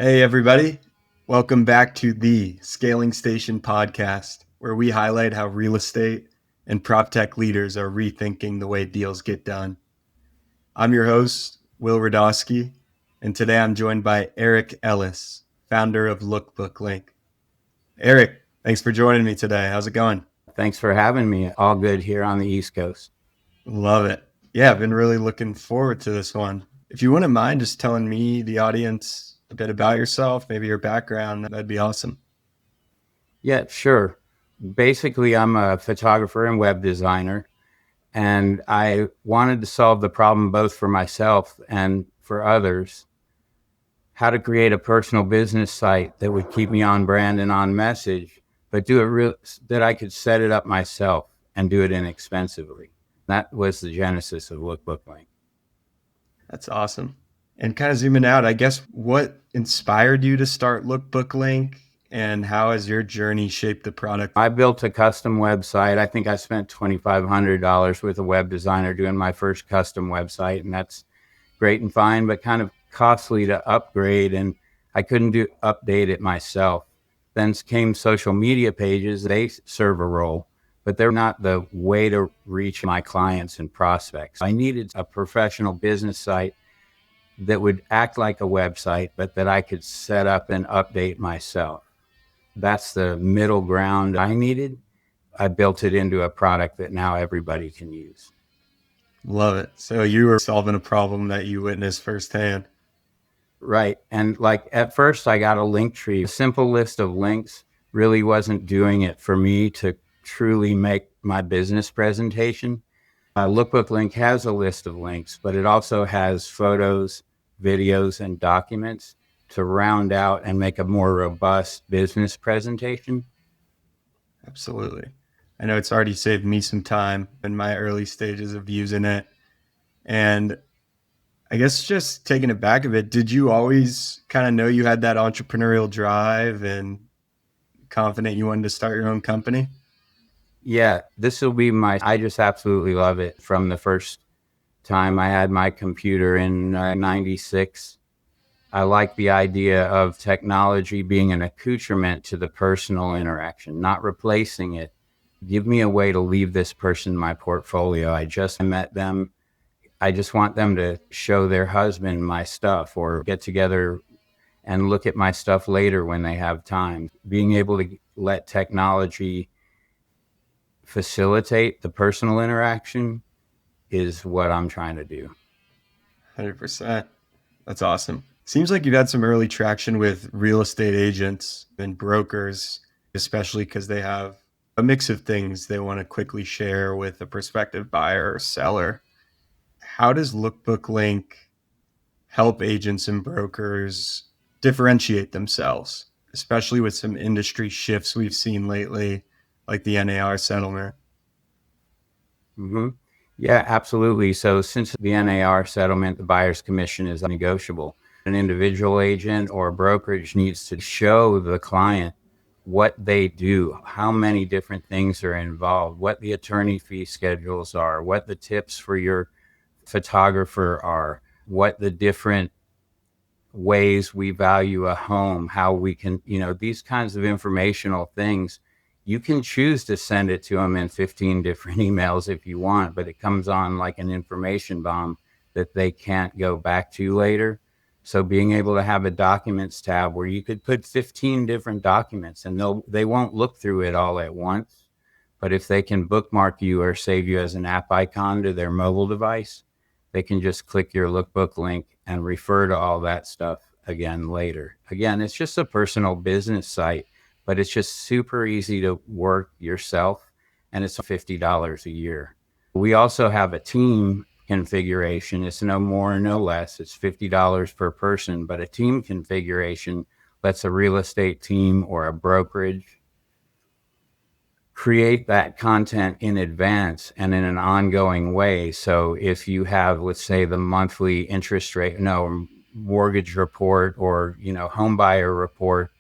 Hey, everybody. Welcome back to the Scaling Station podcast, where we highlight how real estate and prop tech leaders are rethinking the way deals get done. I'm your host, Will Rodosky, and today I'm joined by Eric Ellis, founder of Lookbook Link. Eric, thanks for joining me today. How's it going? Thanks for having me. All good here on the East Coast. Love it. Yeah, I've been really looking forward to this one. If you wouldn't mind just telling me, the audience, a bit about yourself, maybe your background, that'd be awesome. Yeah, sure. Basically, I'm a photographer and web designer, and I wanted to solve the problem both for myself and for others. How to create a personal business site that would keep me on brand and on message, but do it that I could set it up myself and do it inexpensively. That was the genesis of Lookbook Link. That's awesome. And kind of zooming out, I guess, what inspired you to start Lookbook Link, and how has your journey shaped the product? I built a custom website. I think I spent $2,500 with a web designer doing my first custom website, and that's great and fine, but kind of costly to upgrade, and I couldn't update it myself. Then came social media pages. They serve a role, but they're not the way to reach my clients and prospects. I needed a professional business site that would act like a website, but that I could set up and update myself. That's the middle ground I needed. I built it into a product that now everybody can use. Love it. So you were solving a problem that you witnessed firsthand. Right. And like at first I got a Linktree. A simple list of links really wasn't doing it for me to truly make my business presentation. Lookbook Link has a list of links, but it also has photos, videos, and documents to round out and make a more robust business presentation. Absolutely. I know it's already saved me some time in my early stages of using it. And I guess just taking it back a bit, did you always kind of know you had that entrepreneurial drive and confident you wanted to start your own company? Yeah, this will be I just absolutely love it. From the first time I had my computer in 96, I like the idea of technology being an accoutrement to the personal interaction, not replacing it. Give me a way to leave this person in my portfolio. I just met them. I just want them to show their husband my stuff or get together and look at my stuff later when they have time. Being able to let technology facilitate the personal interaction is what I'm trying to do. 100%. That's awesome. Seems like you've had some early traction with real estate agents and brokers, especially because they have a mix of things they want to quickly share with a prospective buyer or seller. How does Lookbook Link help agents and brokers differentiate themselves, especially with some industry shifts we've seen lately, like the NAR settlement? Mm-hmm. Yeah, absolutely. So since the NAR settlement, the buyer's commission is negotiable. An individual agent or a brokerage needs to show the client what they do, how many different things are involved, what the attorney fee schedules are, what the tips for your photographer are, what the different ways we value a home, how we can, these kinds of informational things. You can choose to send it to them in 15 different emails if you want, but it comes on like an information bomb that they can't go back to later. So being able to have a documents tab where you could put 15 different documents and they won't look through it all at once. But if they can bookmark you or save you as an app icon to their mobile device, they can just click your Lookbook link and refer to all that stuff again later. Again, it's just a personal business site, but it's just super easy to work yourself, and it's $50 a year. We also have a team configuration. It's no more, no less. It's $50 per person, but a team configuration lets a real estate team or a brokerage create that content in advance and in an ongoing way. So if you have, let's say, the monthly interest rate, mortgage report or, home buyer report,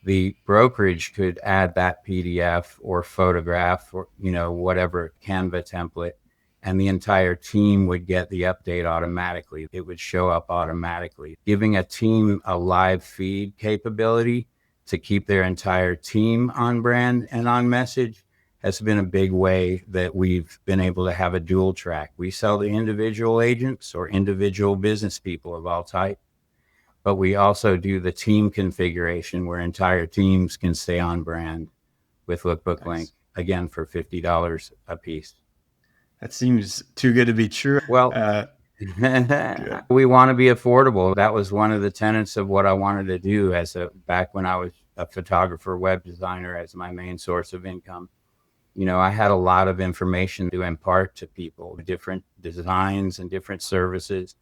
the brokerage could add that PDF or photograph or, whatever Canva template and the entire team would get the update automatically. It would show up automatically. Giving a team a live feed capability to keep their entire team on brand and on message has been a big way that we've been able to have a dual track. We sell to individual agents or individual business people of all type, but we also do the team configuration where entire teams can stay on brand with Lookbook Link, Nice. again, for $50 a piece. That seems too good to be true. Well, Good. we want to be affordable. That was one of the tenets of what I wanted to do back when I was a photographer, web designer as my main source of income. I had a lot of information to impart to people, different designs and different services.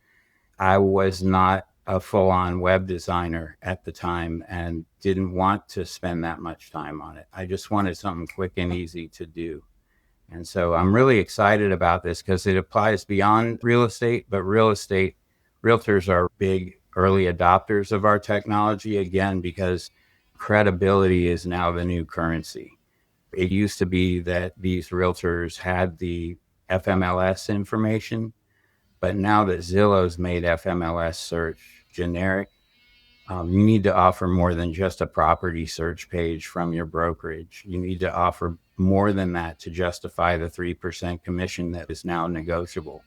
I was not a full-on web designer at the time and didn't want to spend that much time on it. I just wanted something quick and easy to do. And so I'm really excited about this because it applies beyond real estate, but realtors are big early adopters of our technology, again, because credibility is now the new currency. It used to be that these realtors had the FMLS information, but now that Zillow's made FMLS search generic, you need to offer more than just a property search page from your brokerage. You need to offer more than that to justify the 3% commission that is now negotiable.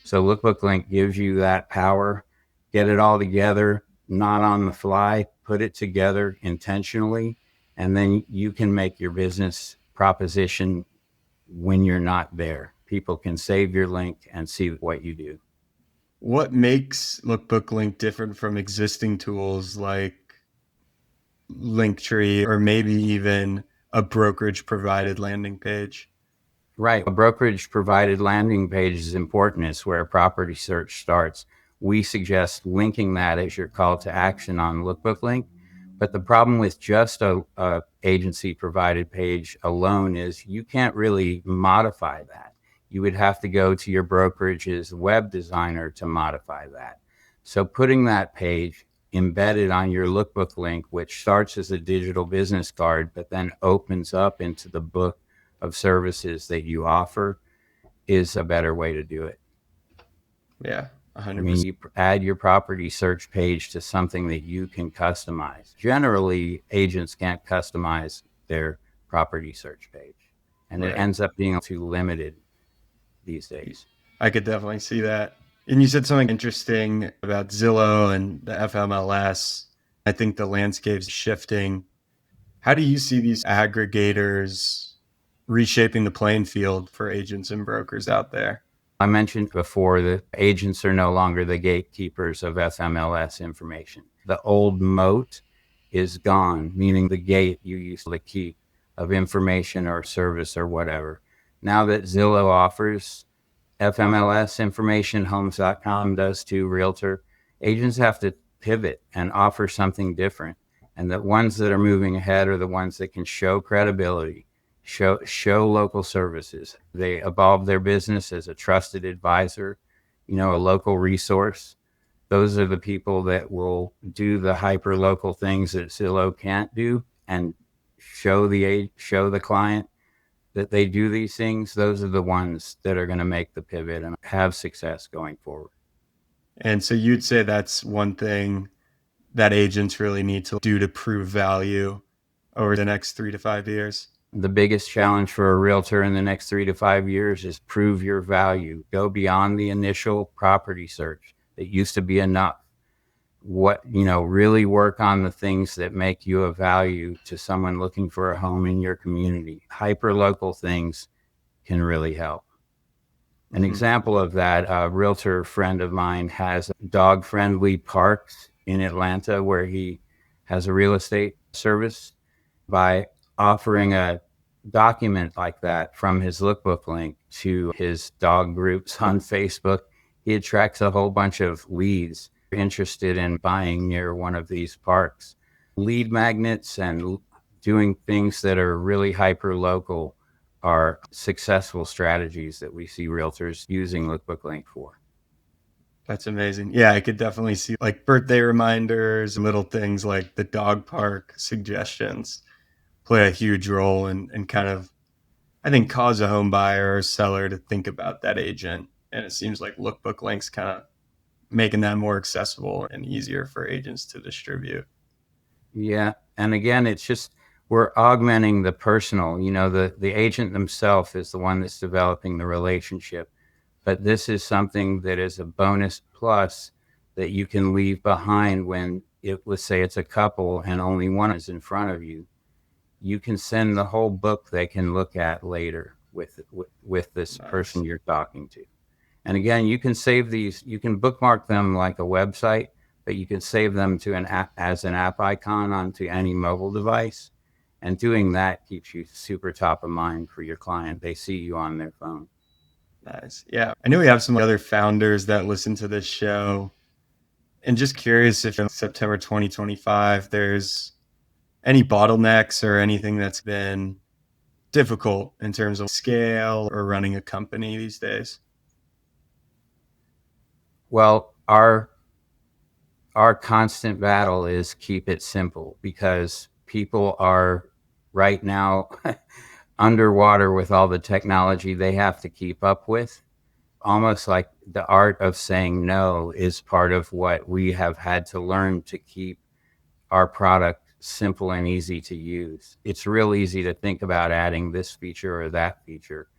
So Lookbook Link gives you that power. Get it all together, not on the fly, put it together intentionally, and then you can make your business proposition when you're not there. People can save your link and see what you do. What makes Lookbook Link different from existing tools like Linktree or maybe even a brokerage provided landing page? Right. A brokerage provided landing page is important. It's where a property search starts. We suggest linking that as your call to action on Lookbook Link. But the problem with just a agency provided page alone is you can't really modify that. You would have to go to your brokerage's web designer to modify that. So putting that page embedded on your Lookbook Link, which starts as a digital business card, but then opens up into the book of services that you offer, is a better way to do it. Yeah, I 100%. mean, you add your property search page to something that you can customize. Generally, agents can't customize their property search page, and it ends up being too limited these days. I could definitely see that. And you said something interesting about Zillow and the FMLS. I think the landscape's shifting. How do you see these aggregators reshaping the playing field for agents and brokers out there? I mentioned before that agents are no longer the gatekeepers of FMLS information. The old moat is gone, meaning the gate you used to keep of information or service or whatever. Now that Zillow offers FMLS information, homes.com does too, Realtor, agents have to pivot and offer something different. And the ones that are moving ahead are the ones that can show credibility, show local services. They evolve their business as a trusted advisor, a local resource. Those are the people that will do the hyper local things that Zillow can't do and show the client that they do these things. Those are the ones that are going to make the pivot and have success going forward. And so you'd say that's one thing that agents really need to do to prove value over the next 3 to 5 years? The biggest challenge for a realtor in the next 3 to 5 years is prove your value. Go beyond the initial property search that used to be enough. Really work on the things that make you of value to someone looking for a home in your community. Hyperlocal things can really help. An example of that, a realtor friend of mine has dog-friendly parks in Atlanta where he has a real estate service. By offering a document like that from his Lookbook Link to his dog groups on Facebook, he attracts a whole bunch of leads interested in buying near one of these parks. Lead magnets and doing things that are really hyper local are successful strategies that we see realtors using Lookbook Link for. That's amazing. Yeah, I could definitely see like birthday reminders, little things like the dog park suggestions play a huge role in kind of I think, cause a home buyer or seller to think about that agent. And it seems like Lookbook Link's kind of making that more accessible and easier for agents to distribute. Yeah. And again, it's just, we're augmenting the personal, the agent themselves is the one that's developing the relationship. But this is something that is a bonus plus that you can leave behind when let's say it's a couple and only one is in front of you. You can send the whole book they can look at later with this Nice. person you're talking to. And again, you can save these, you can bookmark them like a website, but you can save them to an app as an app icon onto any mobile device. And doing that keeps you super top of mind for your client. They see you on their phone. Nice. Yeah. I know we have some other founders that listen to this show. And just curious if in September 2025, there's any bottlenecks or anything that's been difficult in terms of scale or running a company these days. Well, our constant battle is keep it simple, because people are right now underwater with all the technology they have to keep up with. Almost like the art of saying no is part of what we have had to learn to keep our product simple and easy to use. It's real easy to think about adding this feature or that feature,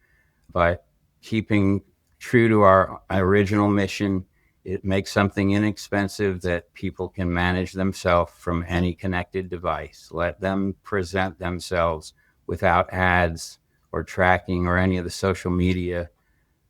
but keeping true to our original mission, it makes something inexpensive that people can manage themselves from any connected device. Let them present themselves without ads or tracking or any of the social media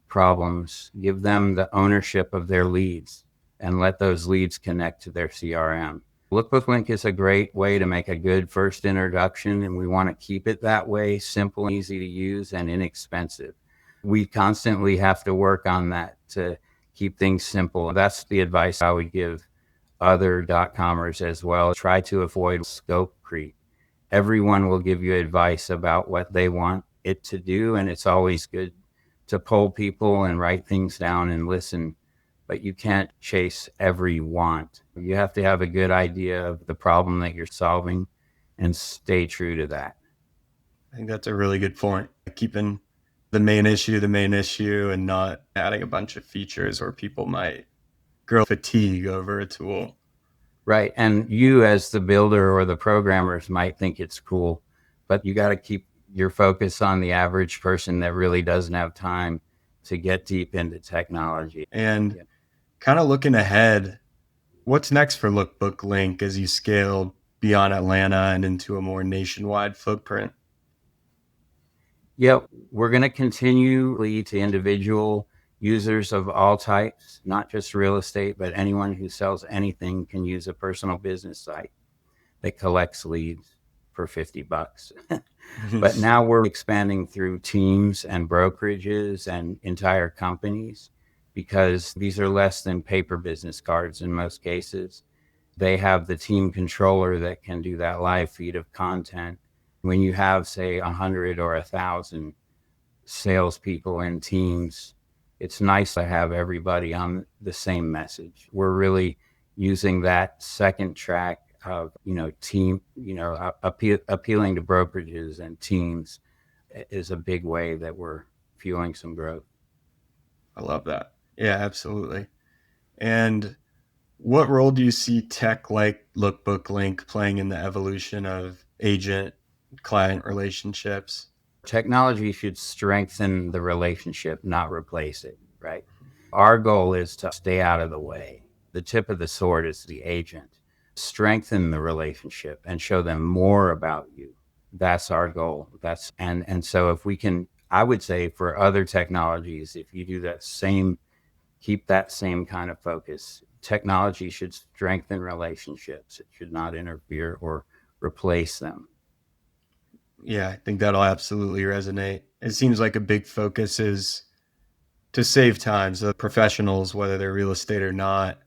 problems. Give them the ownership of their leads and let those leads connect to their CRM. Lookbook Link is a great way to make a good first introduction, and we want to keep it that way, simple, easy to use, and inexpensive. We constantly have to work on that to keep things simple. That's the advice I would give other .comers as well. Try to avoid scope creep. Everyone will give you advice about what they want it to do, and it's always good to poll people and write things down and listen, but you can't chase every want. You have to have a good idea of the problem that you're solving and stay true to that. I think that's a really good point. Keeping the main issue and not adding a bunch of features where people might grow fatigue over a tool. Right. And you as the builder or the programmers might think it's cool, but you got to keep your focus on the average person that really doesn't have time to get deep into technology. And kind of looking ahead, what's next for Lookbook Link as you scale beyond Atlanta and into a more nationwide footprint? Yeah, we're going to continue lead to individual users of all types, not just real estate, but anyone who sells anything can use a personal business site that collects leads for $50. But now we're expanding through teams and brokerages and entire companies, because these are less than paper business cards in most cases. They have the team controller that can do that live feed of content. When you have, say, 100 or 1,000 salespeople and teams, it's nice to have everybody on the same message. We're really using that second track of, team, appealing to brokerages and teams is a big way that we're fueling some growth. I love that. Yeah, absolutely. And what role do you see tech like Lookbook Link playing in the evolution of agent client relationships? Technology should strengthen the relationship, not replace it, right? Our goal is to stay out of the way. The tip of the sword is the agent. Strengthen the relationship and show them more about you. That's our goal. And so if we can, I would say for other technologies, if you do keep that same kind of focus. Technology should strengthen relationships. It should not interfere or replace them. Yeah, I think that'll absolutely resonate. It seems like a big focus is to save time so professionals, whether they're real estate or not,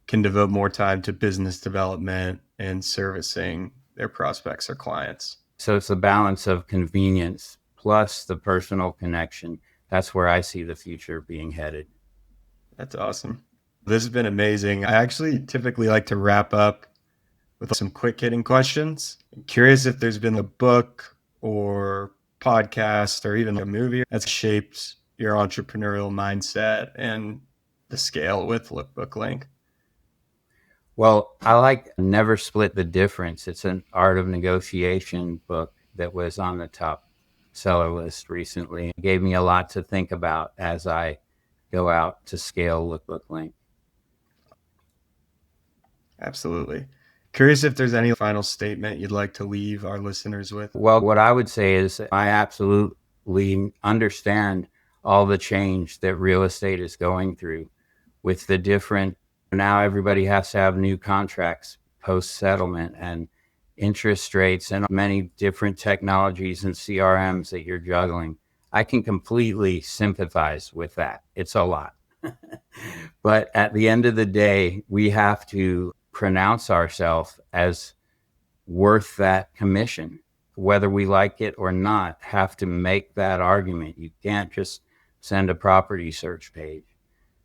can devote more time to business development and servicing their prospects or clients. So it's a balance of convenience plus the personal connection. That's where I see the future being headed. That's awesome. This has been amazing. I actually typically like to wrap up with some quick hitting questions. I'm curious if there's been a book or podcast or even a movie that's shaped your entrepreneurial mindset and the scale with Lookbook Link? Well, I like Never Split the Difference. It's an art of negotiation book that was on the top seller list recently. It gave me a lot to think about as I go out to scale Lookbook Link. Absolutely. Curious if there's any final statement you'd like to leave our listeners with. Well, what I would say is I absolutely understand all the change that real estate is going through with the different, now everybody has to have new contracts post settlement and interest rates and many different technologies and CRMs that you're juggling. I can completely sympathize with that. It's a lot. But at the end of the day, we have to pronounce ourselves as worth that commission, whether we like it or not. Have to make that argument. You can't just send a property search page.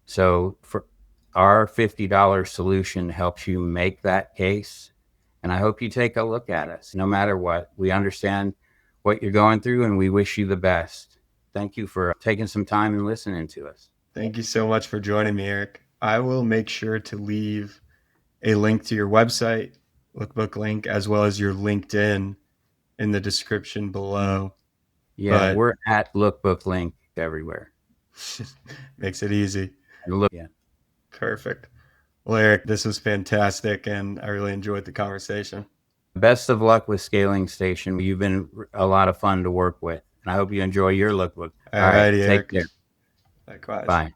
So for our $50 solution helps you make that case, and I hope you take a look at us. No matter what, we understand what you're going through and we wish you the best. Thank you for taking some time and listening to us. Thank you so much for joining me, Eric. I will make sure to leave a link to your website, Lookbook Link, as well as your LinkedIn in the description below. Yeah, But we're at Lookbook Link everywhere. makes it easy. Yeah. Perfect. Well, Eric, this was fantastic, and I really enjoyed the conversation. Best of luck with scaling Station. You've been a lot of fun to work with, and I hope you enjoy your lookbook. All righty, Take Eric. care. Likewise. Bye.